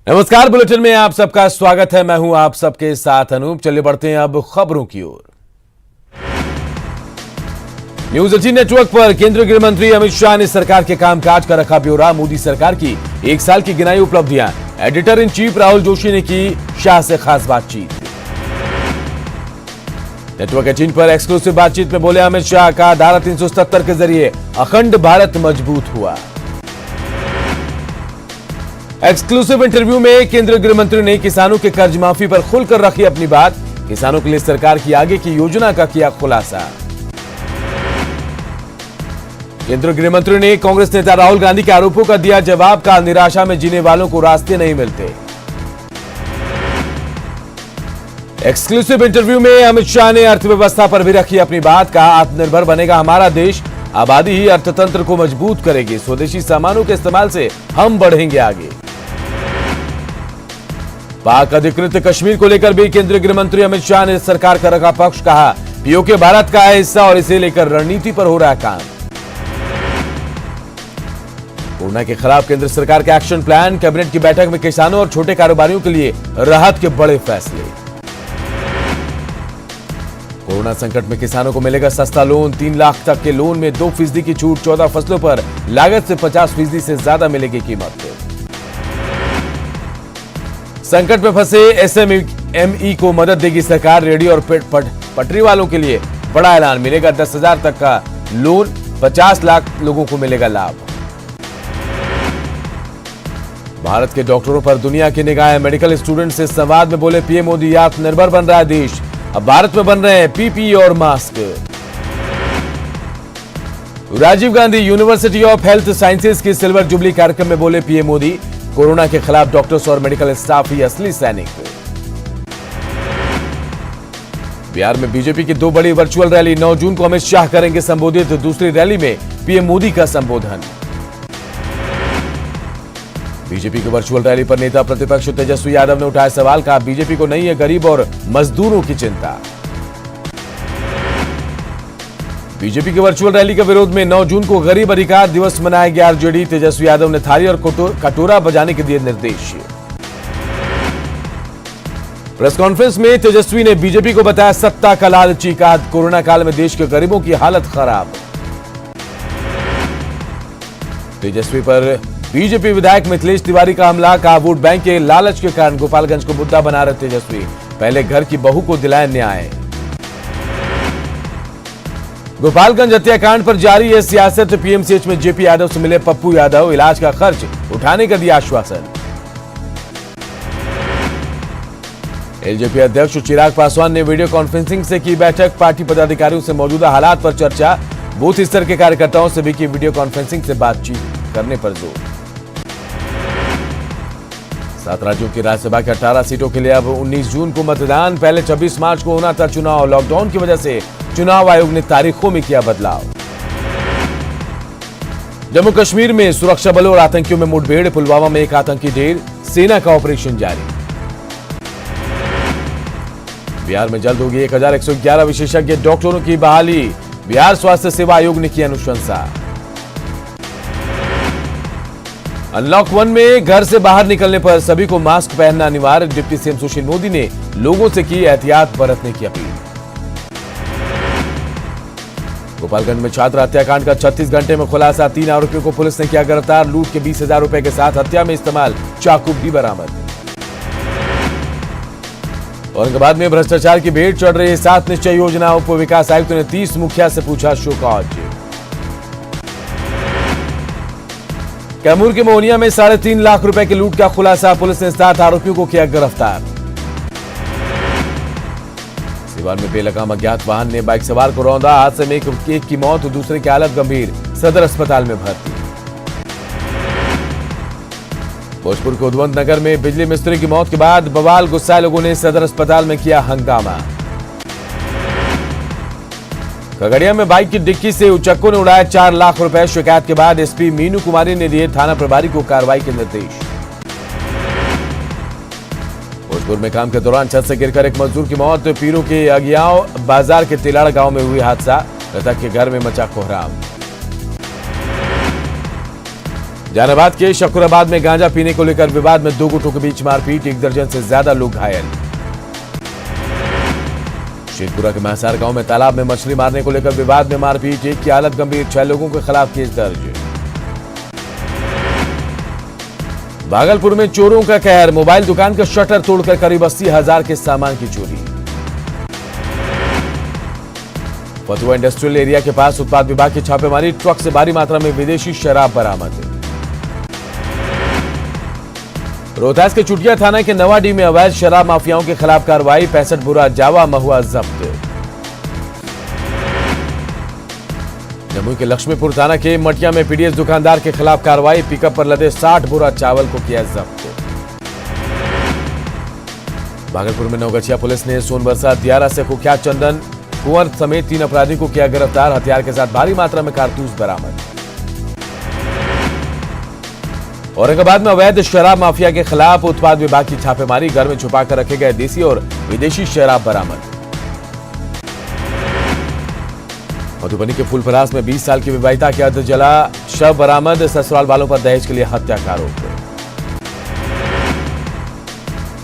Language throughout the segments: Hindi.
नमस्कार, बुलेटिन में आप सबका स्वागत है। मैं हूं आप सबके साथ अनूप। चलिए बढ़ते हैं अब खबरों की ओर। न्यूज 18 नेटवर्क पर केंद्रीय गृह मंत्री अमित शाह ने सरकार के कामकाज का रखा ब्यौरा। मोदी सरकार की एक साल की गिनाई उपलब्धियां। Editor in chief Rahul Joshi ने की शाह से खास बातचीत। नेटवर्क 18 पर एक्सक्लूसिव बातचीत में बोले अमित शाह का धारा 377 के जरिए अखंड भारत मजबूत हुआ। एक्सक्लूसिव इंटरव्यू में केंद्रीय गृह मंत्री ने किसानों के कर्ज माफी पर खुलकर रखी अपनी बात। किसानों के लिए सरकार की आगे की योजना का किया खुलासा। केंद्रीय गृह मंत्री ने कांग्रेस नेता राहुल गांधी के आरोपों का दिया जवाब। का निराशा में जीने वालों को रास्ते नहीं मिलते। एक्सक्लूसिव इंटरव्यू में अमित शाह ने अर्थव्यवस्था पर भी रखी अपनी बात। कहा आत्मनिर्भर बनेगा हमारा देश, आबादी ही अर्थतंत्र को मजबूत करेगी। स्वदेशी सामानों के इस्तेमाल से हम बढ़ेंगे आगे। पाक अधिकृत कश्मीर को लेकर भी केंद्रीय गृह मंत्री अमित शाह ने सरकार का रखा पक्ष। कहा पीओके भारत का है हिस्सा और इसे लेकर रणनीति पर हो रहा है काम। कोरोना के खिलाफ केंद्र सरकार का एक्शन प्लान। कैबिनेट की बैठक में किसानों और छोटे कारोबारियों के लिए राहत के बड़े फैसले। कोरोना संकट में किसानों को मिलेगा सस्ता लोन। 3 लाख तक के लोन में 2% की छूट। 14 फसलों पर लागत से 50% से ज्यादा मिलेगी कीमत। संकट में फंसे एसएमई को मदद देगी सरकार। रेडियो और पटरी वालों के लिए बड़ा ऐलान। मिलेगा 10,000 तक का लोन। 50 लाख लोगों को मिलेगा लाभ। भारत के डॉक्टरों पर दुनिया की निगाहें। मेडिकल स्टूडेंट से संवाद में बोले पीएम मोदी आत्मनिर्भर बन रहा है देश। अब भारत में बन रहे हैं पीपीई और mask. Rajiv Gandhi university of health sciences की सिल्वर जुबली कार्यक्रम में बोले पीएम मोदी कोरोना के खिलाफ डॉक्टर्स और मेडिकल स्टाफ ही असली सैनिक। बिहार में बीजेपी की 2 बड़ी वर्चुअल रैली। 9 जून को अमित शाह करेंगे संबोधित। दूसरी रैली में पीएम मोदी का संबोधन। बीजेपी की वर्चुअल रैली पर नेता प्रतिपक्ष तेजस्वी यादव ने उठाया सवाल। कहा बीजेपी को नहीं है गरीब और मजदूरों की चिंता। बीजेपी की वर्चुअल रैली के विरोध में 9 जून को गरीब अधिकार दिवस मनाएगी आरजेडी। तेजस्वी यादव ने थाली और कटोरा बजाने के दिए निर्देश। प्रेस कॉन्फ्रेंस में तेजस्वी ने बीजेपी को बताया सत्ता का लालची। कहा कोरोना काल में देश के गरीबों की हालत खराब। तेजस्वी पर बीजेपी विधायक मिथिलेश तिवारी का हमला। कहा वोट बैंक के लालच के कारण गोपालगंज को मुद्दा बना रहे तेजस्वी। पहले घर की बहू को दिलाए न्याय। गोपालगंज हत्याकांड पर जारी है सियासत। पीएमसीएच में जेपी यादव से मिले पप्पू यादव। इलाज का खर्च उठाने का दिया आश्वासन। एलजेपी अध्यक्ष चिराग पासवान ने वीडियो कॉन्फ्रेंसिंग से की बैठक। पार्टी पदाधिकारियों से मौजूदा हालात पर चर्चा। बूथ स्तर के कार्यकर्ताओं से भी की वीडियो कॉन्फ्रेंसिंग से बातचीत करने पर जोर। 7 राज्यों की राज्यसभा के 18 सीटों के लिए अब 19 जून को मतदान। पहले 26 मार्च को होना था चुनाव। लॉकडाउन की वजह से चुनाव आयोग ने तारीखों में किया बदलाव। जम्मू कश्मीर में सुरक्षा बलों और आतंकियों में मुठभेड़। पुलवामा में एक आतंकी ढेर। सेना का ऑपरेशन जारी। बिहार में जल्द होगी 1111 विशेषज्ञ डॉक्टरों की बहाली। बिहार स्वास्थ्य सेवा आयोग ने की अनुशंसा। अनलॉक 1 में घर से बाहर निकलने पर सभी को मास्क पहनना अनिवार्य। डिप्टी सीएम सुशील मोदी ने लोगों से की एहतियात बरतने की अपील। गोपालगंज में छात्र हत्याकांड का 36 घंटे में खुलासा। 3 आरोपियों को पुलिस ने किया गिरफ्तार। लूट के 20,000 रुपए के साथ हत्या में इस्तेमाल चाकू भी बरामद। औरंगाबाद में भ्रष्टाचार की भेंट चढ़ रही है 7 निश्चय योजना। उप विकास आयुक्त ने 30 मुखिया से पूछा शोकॉज। कैमूर के मोहनिया में 3.5 लाख रुपए की लूट का खुलासा। पुलिस ने 7 आरोपियों को किया गिरफ्तार। सिवान में बेलगाम अज्ञात वाहन ने बाइक सवार को रौंदा। हादसे में एक की मौत, दूसरे की हालत गंभीर। सदर अस्पताल में भर्ती। भोजपुर के उद्वंत नगर में बिजली मिस्त्री की मौत के बाद बवाल। गुस्साए लोगों ने सदर अस्पताल में किया हंगामा। खगड़िया में बाइक की डिक्की से उचक्कों ने उड़ाया 4 लाख रुपए। शिकायत के बाद एसपी मीनू कुमारी ने दिए थाना प्रभारी को कार्रवाई के निर्देश। भोजपुर में काम के दौरान छत से गिरकर एक मजदूर की मौत। पीरों के अगियाव बाजार के तिलाड़ गांव में हुई हादसा। मृतक के घर में मचा कोहराम। जहानाबाद के शकुराबाद में गांजा पीने को लेकर विवाद में 2 गुटों के बीच मारपीट, 1 दर्जन से ज्यादा लोग घायल। शेखपुरा के महसार गांव में तालाब में मछली मारने को लेकर विवाद में मारपीट, 1 की हालत गंभीर, 6 लोगों के खिलाफ केस दर्ज। भागलपुर में चोरों का कहर, मोबाइल दुकान का शटर तोड़कर करीब 80,000 के सामान की चोरी। फतुहा इंडस्ट्रियल एरिया के पास उत्पाद विभाग की छापेमारी, ट्रक से भारी मात्रा में विदेशी शराब बरामद। रोहतास के चुटिया थाना के नवाडीह में अवैध शराब माफियाओं के खिलाफ कार्रवाई, 65 बोरा जावा महुआ जब्त। जमुई के लक्ष्मीपुर थाना के मटिया में पीडीएस दुकानदार के खिलाफ कार्रवाई, पिकअप पर लदे 60 बोरा चावल को किया जब्त। भागलपुर में नवगछिया पुलिस ने सोनबरसा दियारा से कुख्यात चंदन कुंवर समेत 3 अपराधी को किया गिरफ्तार, हथियार के साथ भारी मात्रा में कारतूस बरामद। औरंगाबाद में अवैध शराब माफिया के खिलाफ उत्पाद विभाग की छापेमारी, घर में छुपाकर रखे गए देसी और विदेशी शराब बरामद। मधुबनी के फूलपरास में 20 साल की विवाहिता के अर्ध जला शव बरामद, ससुराल वालों पर दहेज के लिए हत्या का आरोप।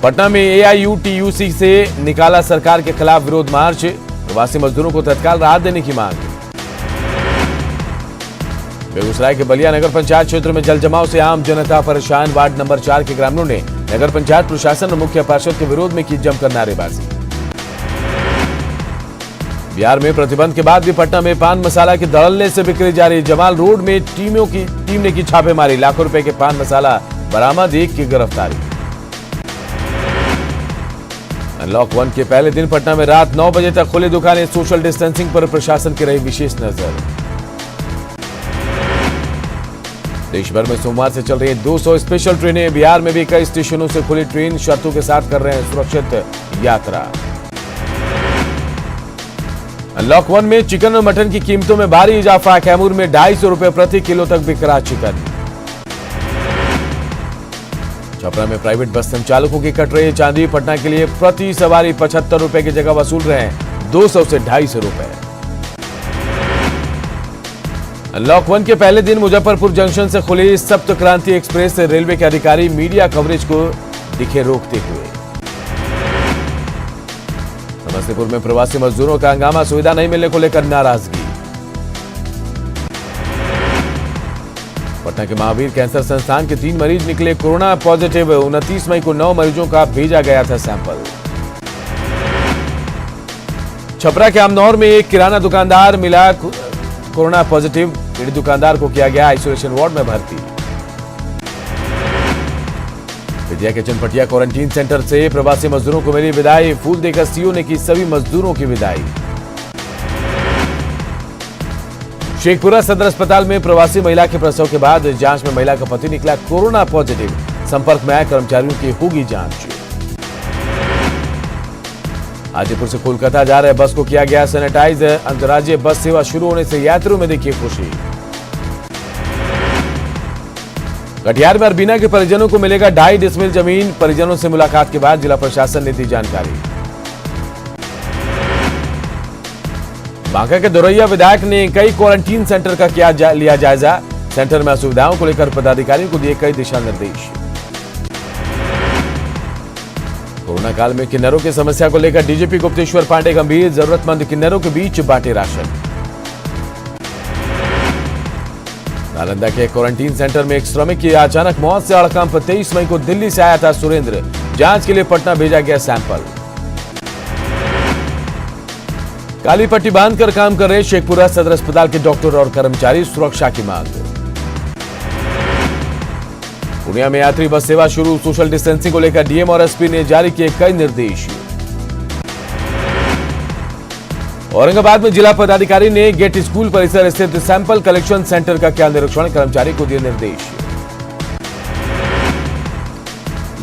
पटना में एआईयूटीयूसी से निकाला सरकार के खिलाफ विरोध मार्च, प्रवासी मजदूरों को तत्काल राहत देने की मांग। बेगूसराय के बलिया नगर पंचायत क्षेत्र में जल जमाव से आम जनता परेशान, वार्ड नंबर 4 के ग्रामीणों ने नगर पंचायत प्रशासन और मुख्य पार्षद के विरोध में की जमकर नारेबाजी। बिहार में प्रतिबंध के बाद भी पटना में पान मसाला की धड़ल्ले से बिक्री जारी, जमाल रोड में टीम ने की छापेमारी, लाखों रुपए के पान मसाला बरामद, 1 की गिरफ्तारी। अनलॉक 1 के पहले दिन पटना में रात 9 बजे तक खुली दुकानें, सोशल डिस्टेंसिंग पर प्रशासन की रही विशेष नजर। देश भर में सोमवार से चल रही 200 स्पेशल ट्रेनें, बिहार में भी कई स्टेशनों से खुली ट्रेन, शर्तों के साथ कर रहे हैं सुरक्षित यात्रा। अनलॉक 1 में चिकन और मटन की कीमतों में भारी इजाफा, कैमूर में 250 रुपए प्रति किलो तक बिक रहा चिकन। छपरा में प्राइवेट बस संचालकों की कट रही चांदी, पटना के लिए प्रति सवारी 75 रुपए की जगह वसूल रहे हैं 200 से 250 रुपए। अनलॉक 1 के पहले दिन मुजफ्फरपुर जंक्शन से खुली सप्त क्रांति एक्सप्रेस, रेलवे के अधिकारी मीडिया कवरेज को दिखे रोकते हुए। समस्तीपुर में प्रवासी मजदूरों का हंगामा, सुविधा नहीं मिलने को लेकर नाराजगी। पटना के महावीर कैंसर संस्थान के 3 मरीज निकले कोरोना पॉजिटिव, 29 मई को 9 मरीजों का भेजा गया था सैंपल। छपरा के अमनौर में एक किराना दुकानदार मिला कोरोना पॉजिटिव, पीड़ित दुकानदार को किया गया आइसोलेशन वार्ड में भर्ती। विद्या के चनपटिया क्वारंटीन सेंटर से प्रवासी मजदूरों को मिली विदाई, फूल देकर सीओ ने की सभी मजदूरों की विदाई। शेखपुरा सदर अस्पताल में प्रवासी महिला के प्रसव के बाद जांच में महिला का पति निकला कोरोना पॉजिटिव, संपर्क में आए कर्मचारियों की होगी जांच। हाजीपुर से कोलकाता जा रहे बस को किया गया सैनिटाइज, अंतर्राज्यीय बस सेवा शुरू होने से यात्रियों में देखी खुशी। कटिहार में अरबीना के परिजनों को मिलेगा 2.5 डिसमिल जमीन, परिजनों से मुलाकात के बाद जिला प्रशासन ने दी जानकारी। बांका के दोरैया विधायक ने कई क्वारंटीन सेंटर का लिया जायजा, सेंटर में असुविधाओं को लेकर पदाधिकारियों को दिए कई दिशा निर्देश। कोरोना काल में किन्नरों की समस्या को लेकर डीजीपी गुप्तेश्वर पांडे गंभीर, जरूरतमंद किन्नरों के बीच बांटे राशन। नालंदा के क्वारंटीन सेंटर में एक श्रमिक की अचानक मौत से हड़कंप, 23 मई को दिल्ली से आया था सुरेंद्र, जांच के लिए पटना भेजा गया सैंपल। काली पट्टी बांधकर काम कर रहे शेखपुरा सदर अस्पताल के डॉक्टर और कर्मचारी, सुरक्षा की मांग। पूर्णिया में यात्री बस सेवा शुरू, सोशल डिस्टेंसिंग को लेकर डीएम और एसपी ने जारी किए कई निर्देश। औरंगाबाद में जिला पदाधिकारी ने गेट स्कूल परिसर स्थित सैंपल कलेक्शन सेंटर का किया निरीक्षण, कर्मचारी को दिए निर्देश।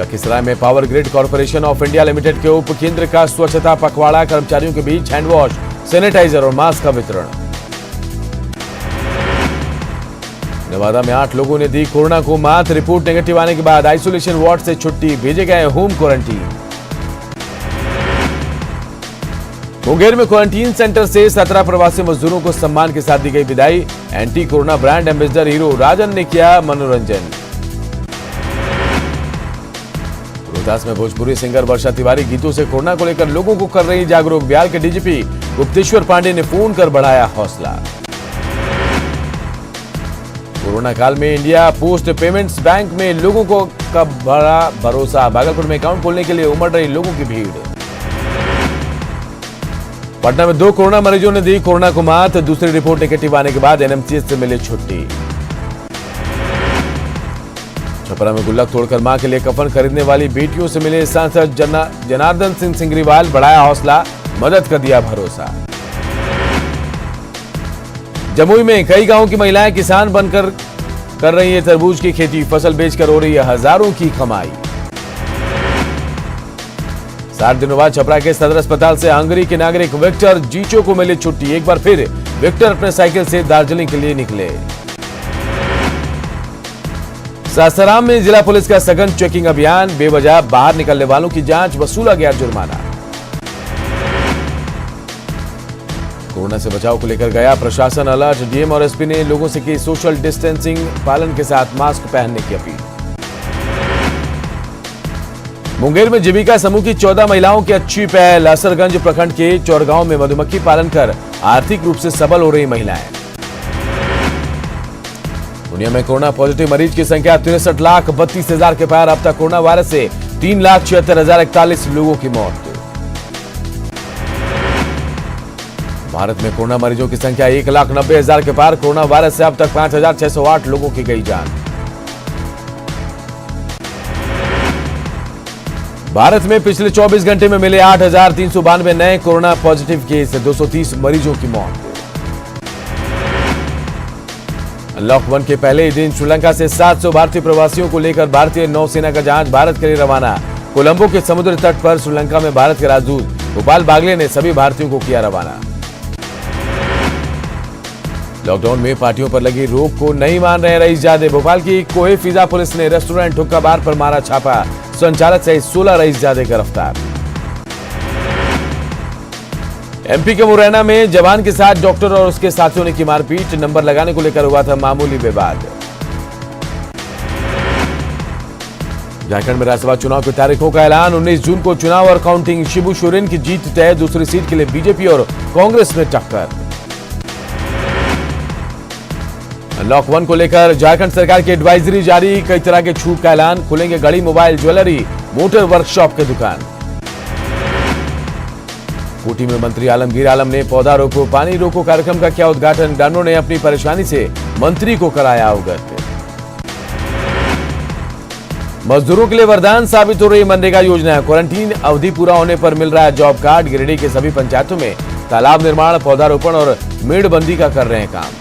लखीसराय में power grid corporation of India limited के उप केंद्र का स्वच्छता पखवाड़ा, कर्मचारियों के बीच हैंड वॉश, सैनिटाइजर और मास्क का वितरण। नवादा में 8 लोगों ने दी कोरोना को मात, रिपोर्ट नेगेटिव आने के बाद आइसोलेशन वार्ड से छुट्टी, भेजे गए होम क्वारंटीन। मुंगेर में क्वारंटीन सेंटर से 17 प्रवासी मजदूरों को सम्मान के साथ दी गई विदाई। Anti corona brand ambassador hero Rajan ने किया मनोरंजन। रोहतास में भोजपुरी सिंगर वर्षा तिवारी गीतों से कोरोना को लेकर लोगों को कर रही जागरूक। बिहार के डीजीपी गुप्तेश्वर पांडे ने फोन कर बढ़ाया हौसला। कोरोना काल में इंडिया पोस्ट पेमेंट्स बैंक में लोगों को का बड़ा भरोसा। भागलपुर में अकाउंट खोलने के लिए उमड़ रही लोगों की भीड़। पटना में 2 कोरोना मरीजों ने दी कोरोना को मात। दूसरी रिपोर्ट नेगेटिव आने के बाद एनएमसीएच से मिली छुट्टी। छपरा में गुल्लक तोड़कर मां के लिए कफन खरीदने वाली बेटियों से मिले सांसद जनार्दन सिंह सिंगरीवाल। बढ़ाया हौसला, मदद का दिया भरोसा। जमुई में कई गांवों की महिलाएं किसान बनकर कर रही है तरबूज की खेती। फसल बेचकर हो रही है हजारों की कमाई। 7 दिनों बाद छपरा के सदर अस्पताल से हंगरी के नागरिक विक्टर जीचो को मिली छुट्टी। एक बार फिर विक्टर अपने साइकिल से दार्जिलिंग के लिए निकले। सासाराम में जिला पुलिस का सघन चेकिंग अभियान। बेवजह बाहर निकलने वालों की जांच, वसूला गया जुर्माना। कोरोना से बचाव को लेकर गया प्रशासन अलर्ट। डीएम और एसपी ने लोगों से की सोशल डिस्टेंसिंग पालन के साथ मास्क पहनने की अपील। मुंगेर में जीविका समूह की 14 महिलाओं की अच्छी पहल। असरगंज प्रखंड के चौरगांव में मधुमक्खी पालन कर आर्थिक रूप से सबल हो रही महिलाएं। दुनिया में कोरोना पॉजिटिव मरीज की संख्या 63,32,000 के पार। अब तक कोरोना वायरस से 3,76,041 लोगों की मौत। भारत में कोरोना मरीजों की संख्या 1,90,000 के पार। कोरोना वायरस से अब तक 5,608 लोगों की गई जान। भारत में पिछले 24 घंटे में मिले 8,392 नए कोरोना पॉजिटिव केस। 230 मरीजों की मौत। अनलॉक 1 के पहले ही दिन श्रीलंका से 700 भारतीय प्रवासियों को लेकर भारतीय नौसेना का जहाज भारत के लिए रवाना। कोलंबो के समुद्री तट पर श्रीलंका में भारत के राजदूत गोपाल बागले ने सभी भारतीयों को किया रवाना। लॉकडाउन में पार्टियों पर लगी रोक को नहीं मान रहे रईसजादे। भोपाल की कोहे फिजा पुलिस ने रेस्टोरेंट हुक्का बार पर मारा छापा। संचालक सहित 16 रईसजादे गिरफ्तार। एमपी के मुरैना में जवान के साथ डॉक्टर और उसके साथियों ने की मारपीट। नंबर लगाने को लेकर हुआ था मामूली विवाद। झारखंड में राज्यसभा चुनाव की तारीखों का ऐलान। 19 जून को चुनाव और काउंटिंग। शिबू सोरेन की जीत तय। दूसरी सीट के लिए बीजेपी और कांग्रेस में टक्कर। अनलॉक 1 को लेकर झारखंड सरकार की एडवाइजरी जारी। कई तरह के छूट का ऐलान। खुलेंगे घड़ी, मोबाइल, ज्वेलरी, मोटर वर्कशॉप के दुकान। कोटी में मंत्री आलमगीर आलम ने पौधा रोको पानी रोको कार्यक्रम का किया उद्घाटन। ग्रामीणों ने अपनी परेशानी से मंत्री को कराया अवगत। मजदूरों के लिए वरदान साबित हो रही मनरेगा योजना। क्वारंटीन अवधि पूरा होने पर मिल रहा है जॉब कार्ड। गिरिडीह के सभी पंचायतों में तालाब निर्माण, पौधारोपण और मेड़बंदी का कर रहे हैं काम।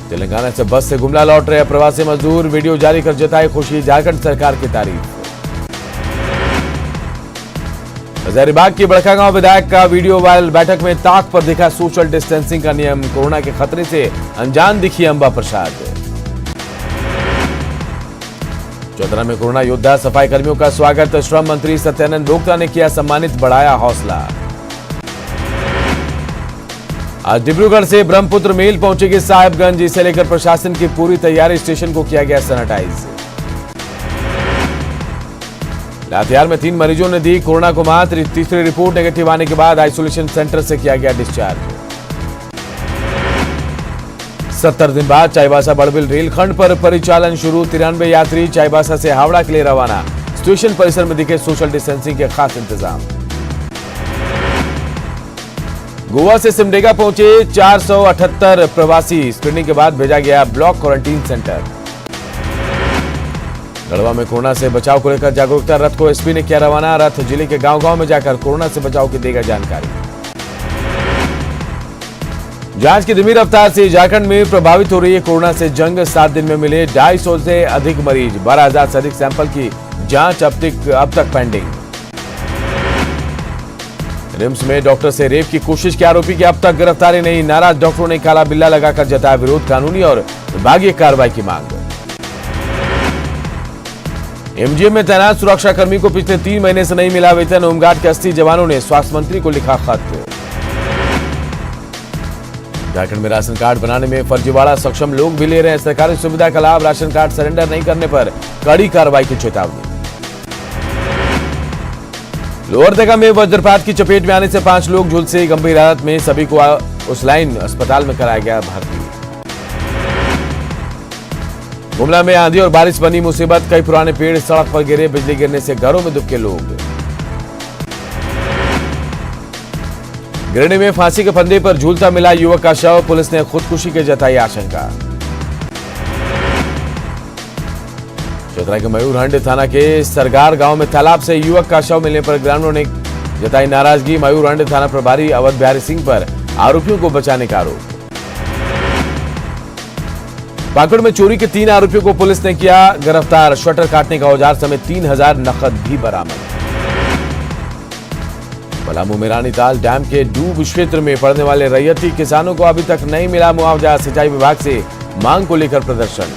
तेलंगाना से बस से गुमला लौट रहे प्रवासी मजदूर। वीडियो जारी कर जताई खुशी। झारखंड सरकार की तारीफ। हजारीबाग की बड़कागांव विधायक का वीडियो वायरल। बैठक में ताक पर दिखा सोशल डिस्टेंसिंग का नियम। कोरोना के खतरे से अनजान दिखी अंबा प्रसाद। चौधरा में कोरोना योद्धा सफाई कर्मियों का स्वागत। श्रम मंत्री सत्यानंद भोक्ता ने किया सम्मानित, बढ़ाया हौसला। आज डिब्रूगढ़ से ब्रह्मपुत्र मेल पहुंचेगी साहिबगंज। इसे लेकर प्रशासन की पूरी तैयारी। स्टेशन को किया गया सैनिटाइज। लातेहार में 3 मरीजों ने दी कोरोना को मात। तीसरी रिपोर्ट नेगेटिव आने के बाद आइसोलेशन सेंटर से किया गया डिस्चार्ज। 70 दिन बाद चाईबासा बड़बिल रेलखंड पर परिचालन शुरू। 93 यात्री चाईबासा से हावड़ा के लिए रवाना। स्टेशन परिसर में दिखे सोशल डिस्टेंसिंग के खास इंतजाम। गोवा से सिमडेगा पहुंचे 478 प्रवासी। स्क्रीनिंग के बाद भेजा गया ब्लॉक क्वारंटीन सेंटर। गढ़वा में कोरोना से बचाव को लेकर जागरूकता रथ को एसपी ने किया रवाना। रथ जिले के गांव-गांव में जाकर कोरोना से बचाव की देगा जानकारी। जांच की धीमी रफ्तार से झारखंड में प्रभावित हो रही है कोरोना से जंग। 7 दिन में मिले 250 से अधिक मरीज। 12,000 से अधिक सैंपल की जांच अब तक पेंडिंग। रिम्स में डॉक्टर से रेप की कोशिश के आरोपी की अब तक गिरफ्तारी नहीं। नाराज डॉक्टरों ने काला बिल्ला लगाकर जताया विरोध। कानूनी और विभागीय कार्रवाई की मांग। एमजीएम में तैनात सुरक्षाकर्मी को पिछले 3 महीने से नहीं मिला वेतन। होमगार्ड के 80 जवानों ने स्वास्थ्य मंत्री को लिखा खत। झारखंड में राशन कार्ड बनाने में फर्जीवाड़ा, सक्षम लोग भी ले रहे हैं सरकारी सुविधा का लाभ। राशन कार्ड सरेंडर नहीं करने पर कड़ी कार्रवाई की चेतावनी। लोहरदगा में वज्रपात की चपेट में आने से 5 लोग झुलसे गंभीर हालत में। सभी को उस लाइन अस्पताल में कराया गया भर्ती। गुमला में आंधी और बारिश बनी मुसीबत। कई पुराने पेड़ सड़क पर गिरे। बिजली गिरने से घरों में दुबके लोग। गिरने में फांसी के फंदे पर झूलता मिला युवक का शव। पुलिस ने खुदकुशी की जताई आशंका। चतरा के मयूरहंड थाना के सरगार गांव में तालाब से युवक का शव मिलने पर ग्रामीणों ने जताई नाराजगी। मयूरहंड थाना प्रभारी अवध बिहारी सिंह पर आरोपियों को बचाने का आरोप। पाकुड़ में चोरी के 3 आरोपियों को पुलिस ने किया गिरफ्तार। शटर काटने का औजार समेत 3000 नकद भी बरामद। पलामू में रानीताल डैम के डूब क्षेत्र में पड़ने वाले रैयती किसानों को अभी तक नहीं मिला मुआवजा। सिंचाई विभाग से मांग को लेकर प्रदर्शन।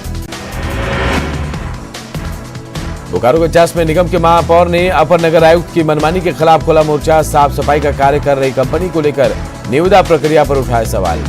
बोकारो के चास में निगम के महापौर ने अपर नगर आयुक्त की मनमानी के खिलाफ खोला मोर्चा। साफ सफाई का कार्य कर रही कंपनी को लेकर निविदा प्रक्रिया पर उठाए सवाल।